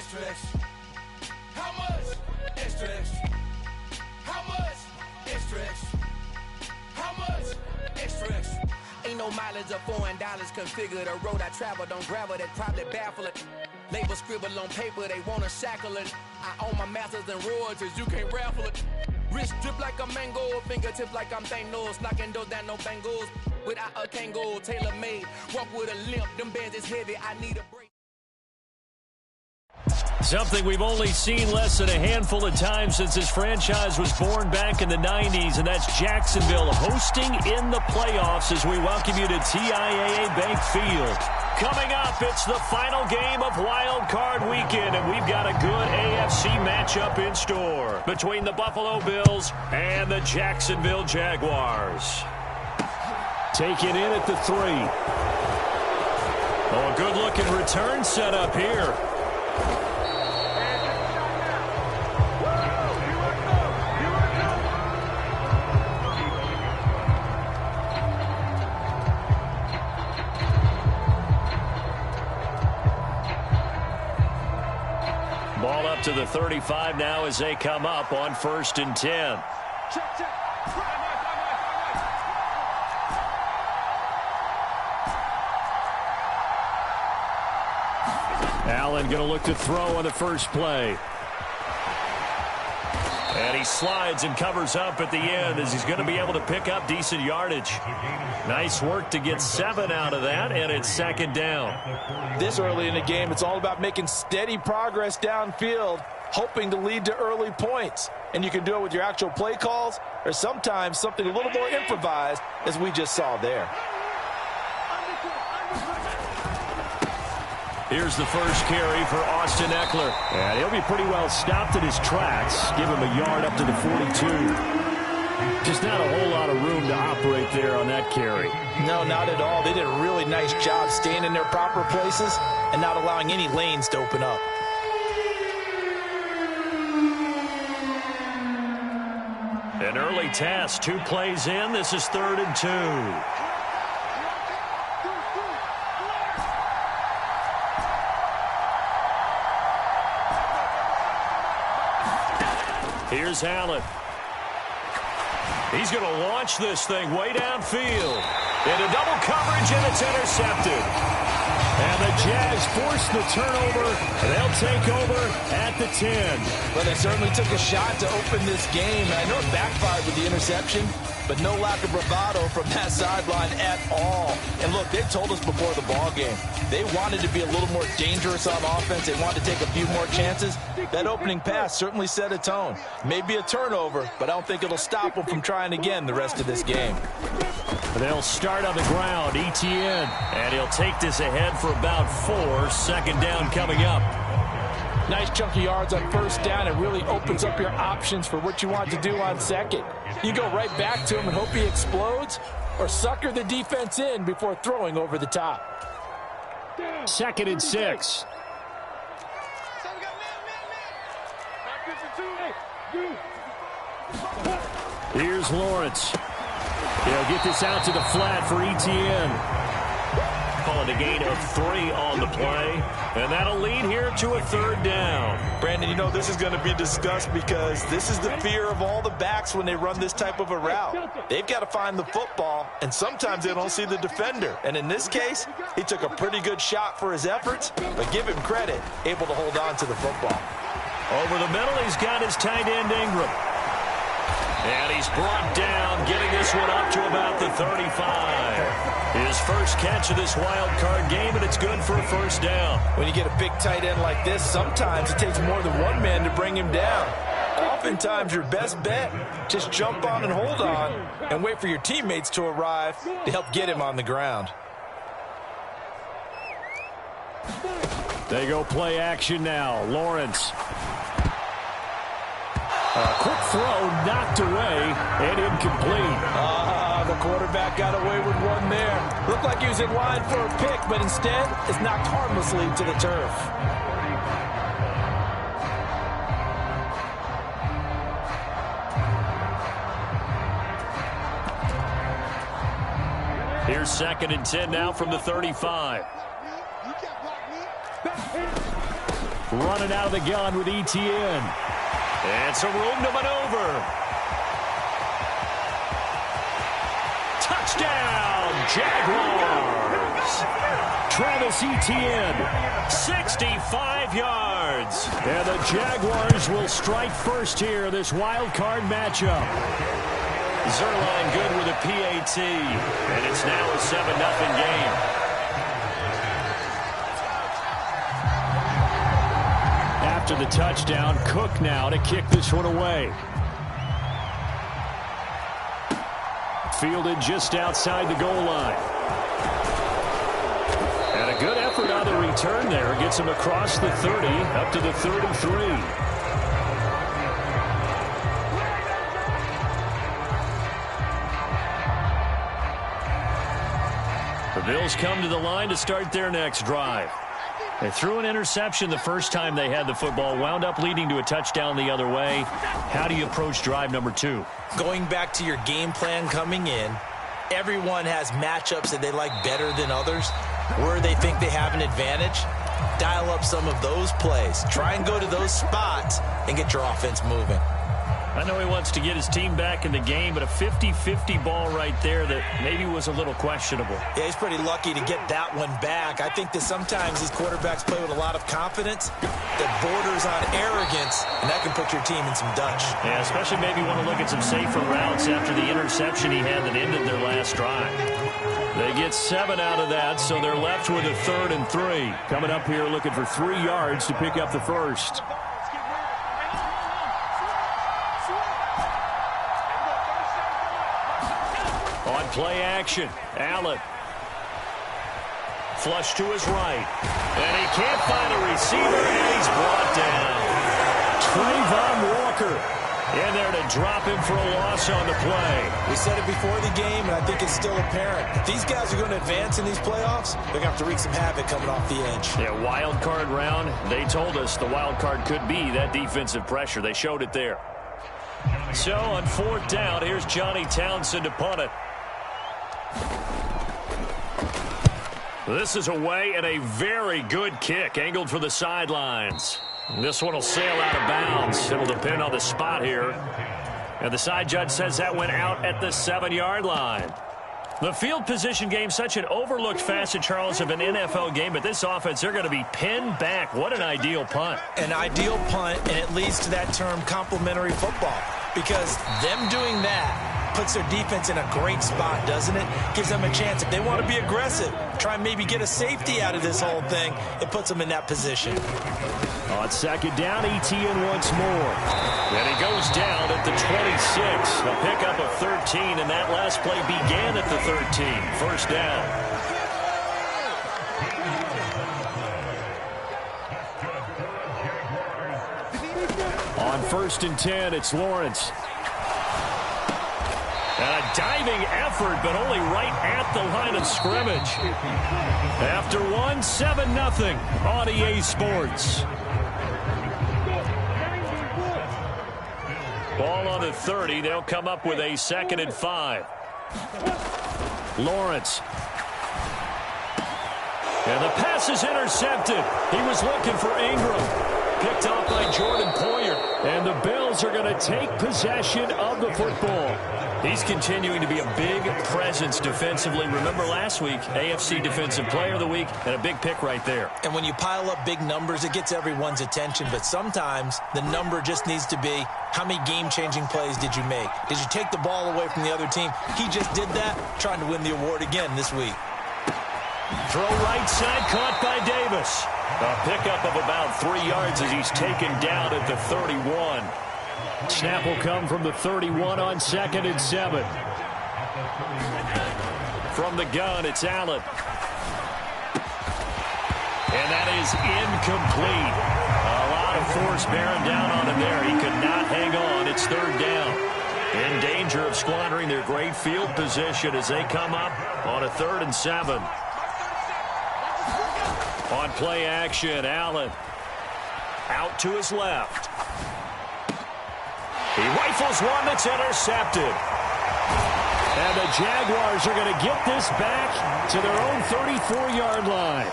Extra, extra. How much? Extra, extra. How much? Extra, extra. How much? Extra, extra. Ain't no mileage of $4 configure the road I travel. Don't gravel, that probably baffle it. Label scribble on paper, they wanna shackle it. I own my masters and royalties, you can't raffle it. Wrist drip like a mango, fingertips like I'm Thanos. Knocking doors down, no bangles. Without a Kango, tailor made. Walk with a limp, them bands is heavy, I need a break. Something we've only seen less than a handful of times since this franchise was born back in the 90s, and that's Jacksonville hosting in the playoffs as we welcome you to TIAA Bank Field. Coming up, it's the final game of Wild Card Weekend, and we've got a good AFC matchup in store between the Buffalo Bills and the Jacksonville Jaguars. Taken in at the 3. Oh, a good-looking return set up here. Ball up to the 35 now as they come up on 1st and 10. Allen going to look to throw on the first play. And he slides and covers up at the end as he's going to be able to pick up decent yardage. Nice work to get 7 out of that, and it's 2nd down. This early in the game, it's all about making steady progress downfield, hoping to lead to early points. And you can do it with your actual play calls or sometimes something a little more improvised, as we just saw there. Here's the first carry for Austin Eckler. And he'll be pretty well stopped in his tracks. Give him a yard up to the 42. Just not a whole lot of room to operate there on that carry. No, not at all. They did a really nice job staying in their proper places and not allowing any lanes to open up. An early task, 2 plays in. This is 3rd and 2. Here's Allen. He's going to launch this thing way downfield. Into double coverage, and it's intercepted. And the Jags force the turnover. They'll take over at the 10. Well, they certainly took a shot to open this game. I know it backfired with the interception, but no lack of bravado from that sideline at all. And look, they told us before the ball game, they wanted to be a little more dangerous on offense. They wanted to take a few more chances. That opening pass certainly set a tone. Maybe a turnover, but I don't think it'll stop them from trying again the rest of this game. They'll start on the ground, ETN, and he'll take this ahead for about 4. 2nd down coming up. Nice chunky yards on 1st down. It really opens up your options for what you want to do on 2nd. You go right back to him and hope he explodes, or sucker the defense in before throwing over the top. 2nd and 6. Here's Lawrence. He'll get this out to the flat for ETN. Calling a gain of 3 on the play. And that'll lead here to a 3rd down. Brandon, you know this is going to be discussed because this is the fear of all the backs when they run this type of a route. They've got to find the football, and sometimes they don't see the defender. And in this case, he took a pretty good shot for his efforts, but give him credit, able to hold on to the football. Over the middle, he's got his tight end Ingram. And he's brought down, getting this one up to about the 35. His first catch of this wild card game, and it's good for a 1st down. When you get a big tight end like this, sometimes it takes more than one man to bring him down. Oftentimes, your best bet, just jump on and hold on and wait for your teammates to arrive to help get him on the ground. They go play action now. Lawrence. A quick throw knocked away and incomplete. The quarterback got away with one there. Looked like he was in line for a pick, but instead it's knocked harmlessly to the turf. Here's 2nd and 10 now from the 35. Running out of the gun with ETN. It's a room to maneuver. Touchdown, Jaguars. Travis Etienne, 65 yards. And the Jaguars will strike first here, this wild card matchup. Zerline good with a PAT, and it's now a 7-0 game. After the touchdown, Cook now to kick this one away. Fielded just outside the goal line. And a good effort on the return there. Gets him across the 30, up to the 33. The Bills come to the line to start their next drive. They threw an interception the first time they had the football, wound up leading to a touchdown the other way. How do you approach drive number 2? Going back to your game plan coming in, everyone has matchups that they like better than others, where they think they have an advantage. Dial up some of those plays. Try and go to those spots and get your offense moving. I know he wants to get his team back in the game, but a 50-50 ball right there that maybe was a little questionable. Yeah, he's pretty lucky to get that one back. I think that sometimes these quarterbacks play with a lot of confidence that borders on arrogance, and that can put your team in some Dutch. Yeah, especially maybe want to look at some safer routes after the interception he had that ended their last drive. They get 7 out of that, so they're left with a 3rd and 3. Coming up here looking for 3 yards to pick up the first. On play action, Allen. Flush to his right. And he can't find a receiver, and he's brought down. Trayvon Walker in there to drop him for a loss on the play. We said it before the game, and I think it's still apparent. If these guys are going to advance in these playoffs, they're going to have to wreak some havoc coming off the edge. Yeah, wild card round. They told us the wild card could be that defensive pressure. They showed it there. So on 4th down, here's Johnny Townsend to punt it. This is away and a very good kick angled for the sidelines. This one will sail out of bounds. It'll depend on the spot here. And the side judge says that went out at the 7-yard line. The field position game, such an overlooked facet, Charles, of an NFL game, but this offense, they're going to be pinned back. What an ideal punt. An ideal punt, and it leads to that term complementary football, because them doing that puts their defense in a great spot, doesn't it? Gives them a chance. If they want to be aggressive, try and maybe get a safety out of this whole thing, it puts them in that position. On 2nd down, ETN once more. And he goes down at the 26. A pickup of 13, and that last play began at the 13. 1st down. On 1st and 10, it's Lawrence. And a diving effort, but only right at the line of scrimmage. After 1, 7-0 on EA Sports. Ball on the 30. They'll come up with a 2nd and 5. Lawrence. And the pass is intercepted. He was looking for Ingram. Picked off by Jordan Poyer. And the Bills are going to take possession of the football. He's continuing to be a big presence defensively. Remember last week, AFC Defensive Player of the Week, and a big pick right there. And when you pile up big numbers, it gets everyone's attention. But sometimes the number just needs to be, how many game-changing plays did you make? Did you take the ball away from the other team? He just did that, trying to win the award again this week. Throw right side, caught by Davis. A pickup of about 3 yards as he's taken down at the 31. Snap will come from the 31 on 2nd and 7. From the gun, it's Allen. And that is incomplete. A lot of force bearing down on him there. He could not hang on. It's 3rd down. In danger of squandering their great field position as they come up on a 3rd and 7. On play action, Allen. Out to his left. He rifles one that's intercepted. And the Jaguars are going to get this back to their own 34-yard line.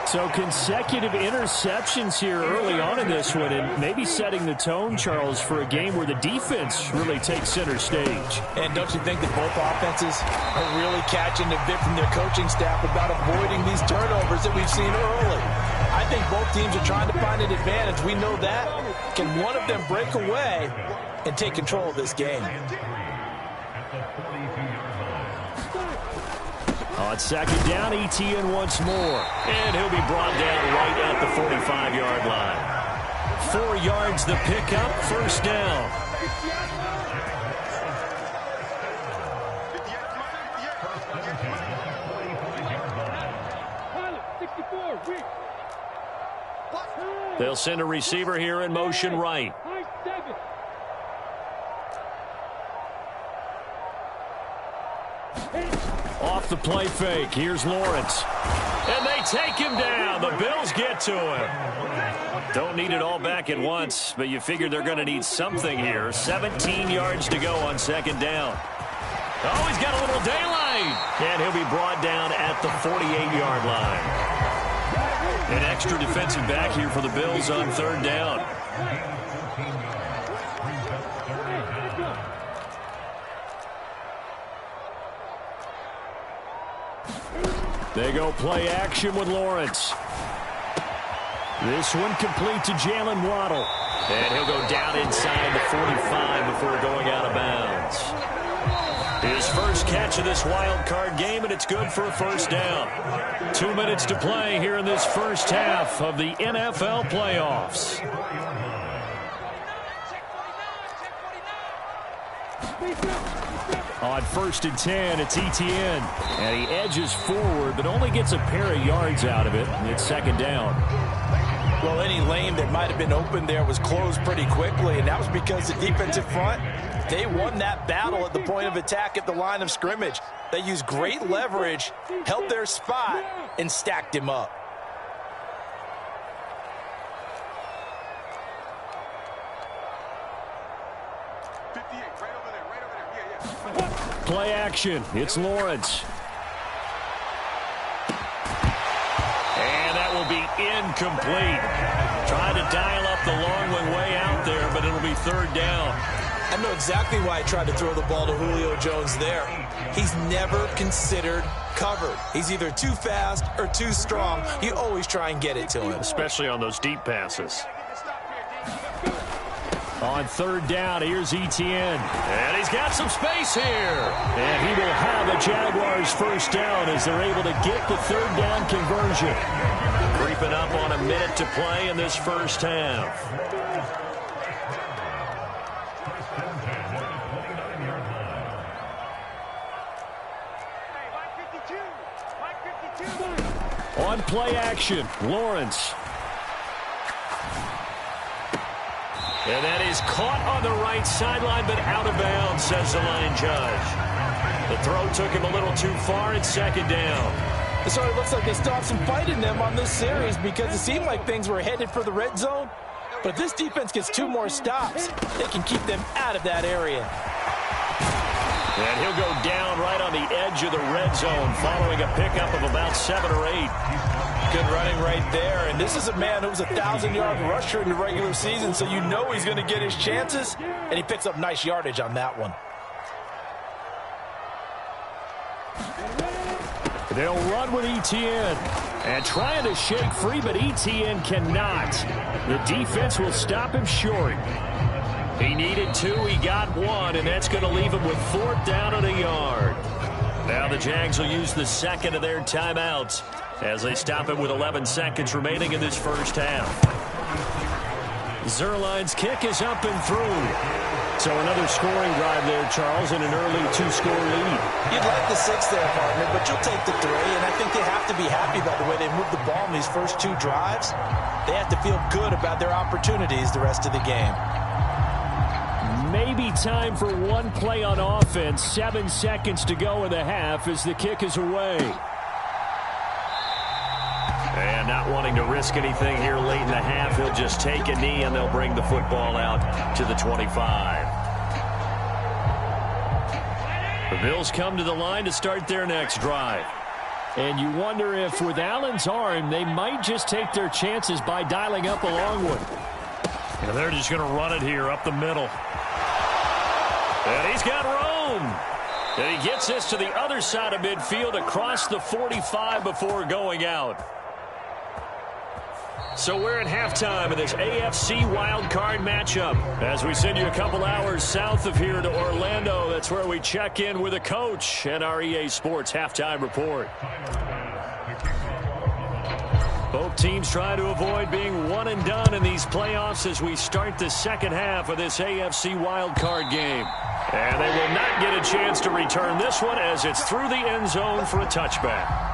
So consecutive interceptions here early on in this one, and maybe setting the tone, Charles, for a game where the defense really takes center stage. And don't you think that both offenses are really catching a bit from their coaching staff about avoiding these turnovers that we've seen early? I think both teams are trying to find an advantage. We know that. Can one of them break away and take control of this game? On second down, ETN once more. And he'll be brought down right at the 45-yard line. 4 yards the pickup, first down. They'll send a receiver here in motion right. Off the play fake. Here's Lawrence. And they take him down. The Bills get to him. Don't need it all back at once, but you figure they're going to need something here. 17 yards to go on second down. Oh, he's got a little daylight. And he'll be brought down at the 48-yard line. An extra defensive back here for the Bills on third down. They go play action with Lawrence. This one complete to Jalen Waddle. And he'll go down inside the 45 before going out of bounds. His first catch of this wild card game, and it's good for a first down. 2 minutes to play here in this first half of the NFL playoffs. On 1st and 10, it's ETN. And he edges forward, but only gets a pair of yards out of it. It's second down. Well, any lane that might have been open there was closed pretty quickly, and that was because the defensive front, they won that battle at the point of attack at the line of scrimmage. They used great leverage, held their spot, and stacked him up. Play action. It's Lawrence. And that will be incomplete. Trying to dial up the long one way out there, but it'll be third down. I know exactly why I tried to throw the ball to Julio Jones there. He's never considered covered. He's either too fast or too strong. You always try and get it to him. Especially on those deep passes. On third down, here's ETN. And he's got some space here. And he will have a Jaguars first down as they're able to get the third down conversion. Creeping up on a minute to play in this first half. On play action, Lawrence. And that is caught on the right sideline, but out of bounds, says the line judge. The throw took him a little too far. It's second down. So it looks like they still have some fight in them on this series because it seemed like things were headed for the red zone. But if this defense gets 2 more stops, they can keep them out of that area. And he'll go down right on the edge of the red zone following a pickup of about 7 or 8. Good running right there. And this is a man who was a 1,000-yard rusher in the regular season, so you know he's going to get his chances. And he picks up nice yardage on that one. They'll run with ETN. And trying to shake free, but ETN cannot. The defense will stop him short. He needed 2, he got 1, and that's going to leave him with 4th down and a yard. Now the Jags will use the second of their timeouts as they stop him with 11 seconds remaining in this first half. Zerline's kick is up and through. So another scoring drive there, Charles, and an early 2-score lead. You'd like the 6 there, partner, but you'll take the 3, and I think they have to be happy about the way they moved the ball in these first 2 drives. They have to feel good about their opportunities the rest of the game. Maybe time for one play on offense. 7 seconds to go in the half as the kick is away. And not wanting to risk anything here late in the half, he'll just take a knee and they'll bring the football out to the 25. The Bills come to the line to start their next drive. And you wonder if with Allen's arm, they might just take their chances by dialing up a long one. And they're just going to run it here up the middle. And he's got room. And he gets this to the other side of midfield across the 45 before going out. So we're at halftime of this AFC wildcard matchup. As we send you a couple hours south of here to Orlando, that's where we check in with a coach and our EA Sports halftime report. Both teams trying to avoid being one and done in these playoffs as we start the second half of this AFC wildcard game. And they will not get a chance to return this one as it's through the end zone for a touchback.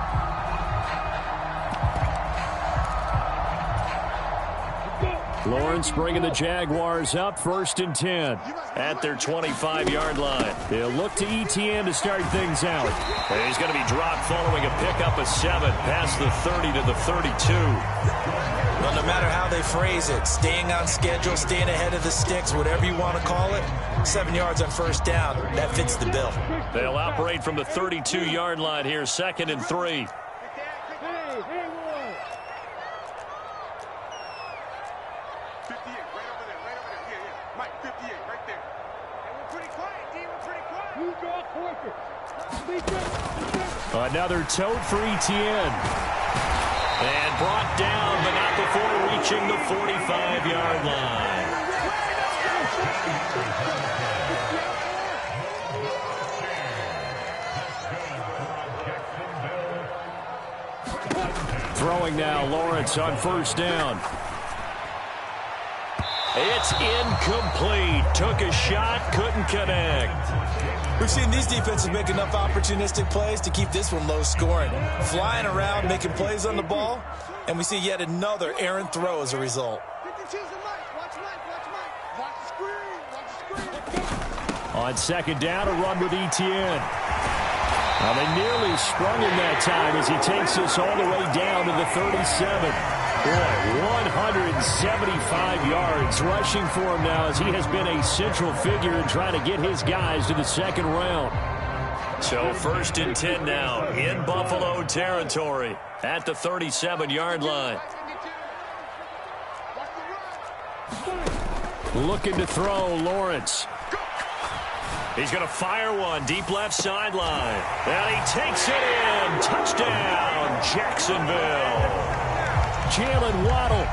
Lawrence bringing the Jaguars up 1st and 10 at their 25-yard line. They'll look to Etienne to start things out. And he's going to be dropped following a pickup of 7 past the 30 to the 32. Well, no matter how they phrase it, staying on schedule, staying ahead of the sticks, whatever you want to call it, 7 yards on first down, that fits the bill. They'll operate from the 32-yard line here, 2nd and 3. Another tote for Etienne. And brought down, but not before reaching the 45-yard line. Throwing now, Lawrence on 1st down. It's incomplete. Took a shot, couldn't connect. We've seen these defenses make enough opportunistic plays to keep this one low scoring. Flying around, making plays on the ball, and we see yet another errant throw as a result. On 2nd down, a run with Etienne. Now they nearly sprung him that time as he takes us all the way down to the 37. Boy, 175 yards rushing for him now as he has been a central figure in trying to get his guys to the second round. So 1st and 10 now in Buffalo territory at the 37-yard line. Looking to throw, Lawrence. He's going to fire one deep left sideline. And he takes it in. Touchdown, Jacksonville. Jalen Waddle,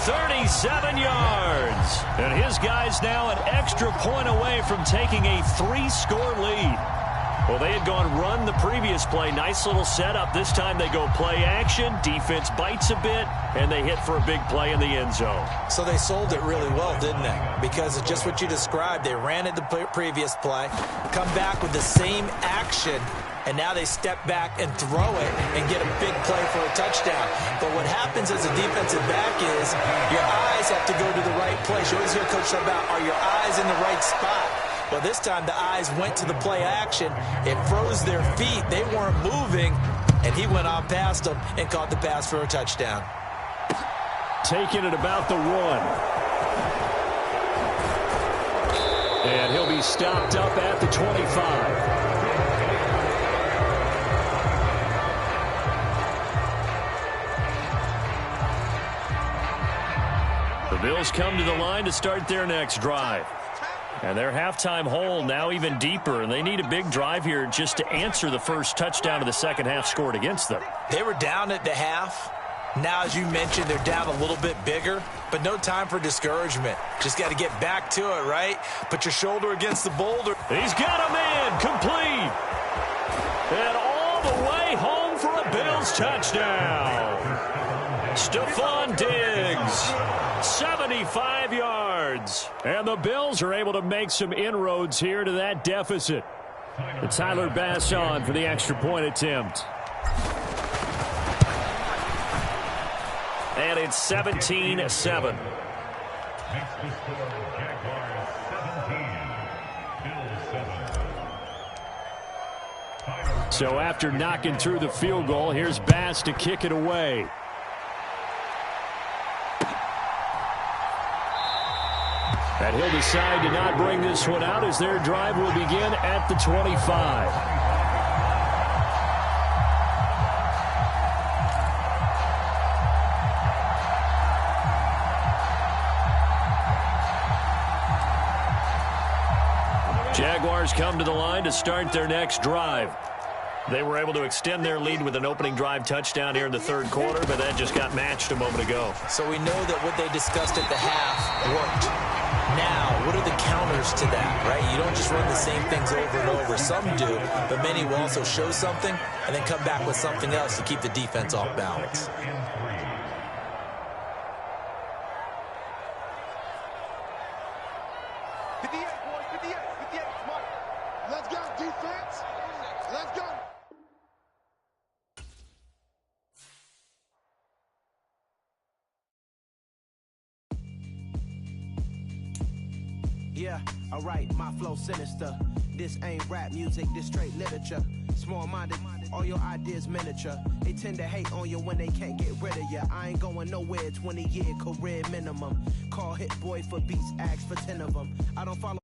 37 yards. And his guys now an extra point away from taking a 3-score lead. Well, they had gone run the previous play. Nice little setup. This time they go play action. Defense bites a bit, and they hit for a big play in the end zone. So they sold it really well, didn't they? Because it's just what you described. They ran it the previous play, come back with the same action, and now they step back and throw it and get a big play for a touchdown. But what happens as a defensive back is your eyes have to go to the right place. You always hear Coach talk about, are your eyes in the right spot? Well, this time the eyes went to the play action. It froze their feet. They weren't moving, and he went on past them and caught the pass for a touchdown. Taking it about the 1. And he'll be stopped up at the 25. The Bills come to the line to start their next drive. And their halftime hole now even deeper, and they need a big drive here just to answer the first touchdown of the second half scored against them. They were down at the half. Now, as you mentioned, they're down a little bit bigger, but no time for discouragement. Just got to get back to it, right? Put your shoulder against the boulder. He's got a man complete. And all the way home for a Bills touchdown. Stephon Diggs. 75 yards. And the Bills are able to make some inroads here to that deficit. And Tyler Bass on for the extra point attempt. And it's 17-7. So after knocking through the field goal, here's Bass to kick it away. And he'll decide to not bring this one out as their drive will begin at the 25. Jaguars come to the line to start their next drive. They were able to extend their lead with an opening drive touchdown here in the third quarter, but that just got matched a moment ago. So we know that what they discussed at the half worked. Now, what are the counters to that, right? You don't just run the same things over and over. Some do, but many will also show something and then come back with something else to keep the defense off balance. Let's go, defense. Let's go. Yeah, alright, my flow sinister. This ain't rap music, this straight literature. Small-minded, all your ideas miniature. They tend to hate on you when they can't get rid of you. I ain't going nowhere, 20-year career minimum. Call Hit Boy for beats, ask for 10 of them. I don't follow